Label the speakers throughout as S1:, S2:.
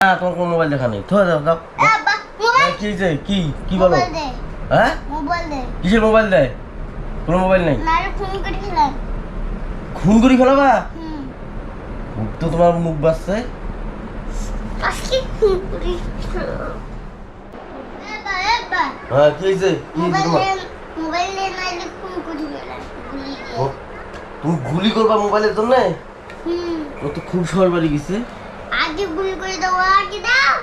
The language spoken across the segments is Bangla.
S1: না তোমার কোনো মোবাইল দেখা নেই। দাও দাও দাও। কি যে কি কি বলো? হ্যাঁ কিসের মোবাইল দেয়? কোনো মোবাইল নেই। খুন করি খেলাবা? মুখ তো তোমার মুখ বাজছে। হ্যাঁ কি যে কি তোমার? তুমি গুলি করবা মোবাইলের জন্য? ও তো খুব শহর বাড়ি গেছে।
S2: আগে গুলি করে দাও, আগে দাও।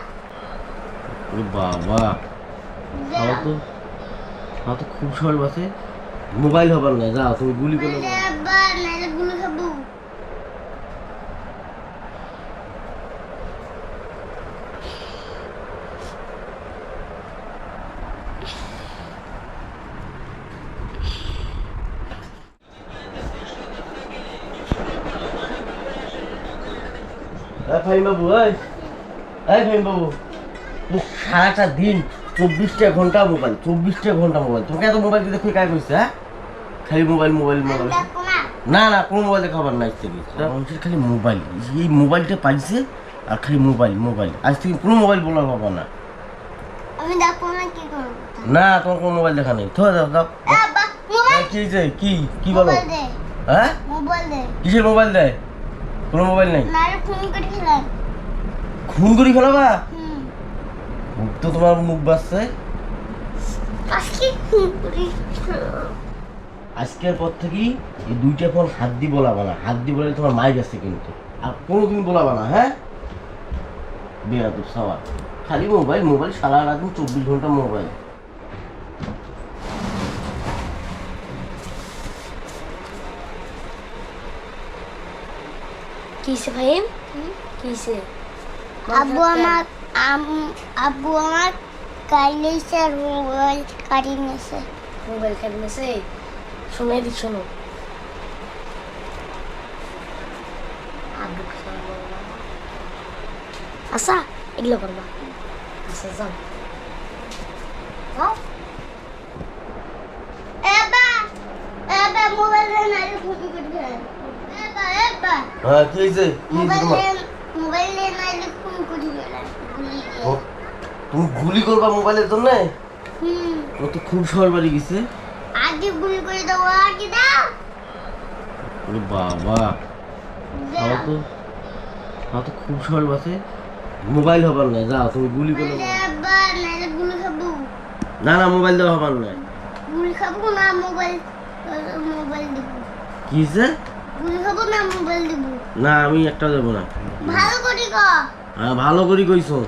S1: ওরে বাবা, আমার তো খুব শহর বাসে। মোবাইল হবার না, যাও তুমি গুলি করে দাও।
S2: নাইলে গুলি খাবো।
S1: ফাহিম বাবু, ফাহিম বাবু, সারাটা দিন 24টা ঘন্টা মোবাইল, 24টা ঘন্টা মোবাইল। তোকে এত মোবাইল দিতে খুব কাজ করছে? হ্যাঁ, খালি মোবাইল মোবাইল মোবাইল। না না, কোনো মোবাইলে খাবার নাই থেকে মানুষের খালি মোবাইল। এই মোবাইলটা পাইছে আর খালি মোবাইল মোবাইল। আজ থেকে কোনো মোবাইল বলার হবে না।
S2: আমি দেখো না, কি করব?
S1: না তোমার কোনো মোবাইল দেখা নেই। দাও দাও দাও। কি যে কি কি বলো? হ্যাঁ
S2: মোবাইল দে।
S1: কিসের মোবাইল দেয়? কোনো মোবাইল নেই।
S2: নারে ফোন করে খেলাই।
S1: খুন করি খেলাবা? মুখ তো তোমার মুখ বাজছে। আজকের পর থেকে এই দুইটা ফোন হাত দিয়ে বলাবা না। হাত দিয়ে বলে তোমার মায়ের কাছে কিন্তু আর কোনোদিন বলাবা না। হ্যাঁ, বেয়াদব সবার খালি মোবাইল মোবাইল, সারা রাত 24 ঘন্টা মোবাইল।
S2: কিসে ভাই? কিসে? আব্বু আমার কাইলে স্যার মোবাইল কাটি নিয়েছে। মোবাইল কাটি নিয়েছে? শুনে দি, শোনো। আচ্ছা, এগুলো করবা। আচ্ছা যাও মোবাইল নাই ফোন করবে।
S1: হ্যাঁ কি হয়েছে? কি তোমার?
S2: মোবাইল নাই ফোন করবে।
S1: তুমি গুলি করবা মোবাইলের জন্য? ও তো খুব শহর বাড়ি গেছে।
S2: আগে গুলি করে দাও, আগে দাও।
S1: ওরে বাবা, আমার তো খুব শহর বাসে। মোবাইল হবার না, যাও তুমি গুলি করে দাও।
S2: নাইলে গুলি খাবো।
S1: না না, মোবাইল দেওয়া হবার না।
S2: গুলি খাবো না, মোবাইল দিব।
S1: কি হয়েছে?
S2: গুলি খাবো না, মোবাইল দিব।
S1: না, আমি একটা দেবো না।
S2: ভালো করে কর।
S1: হ্যাঁ, ভালো করে কইছো।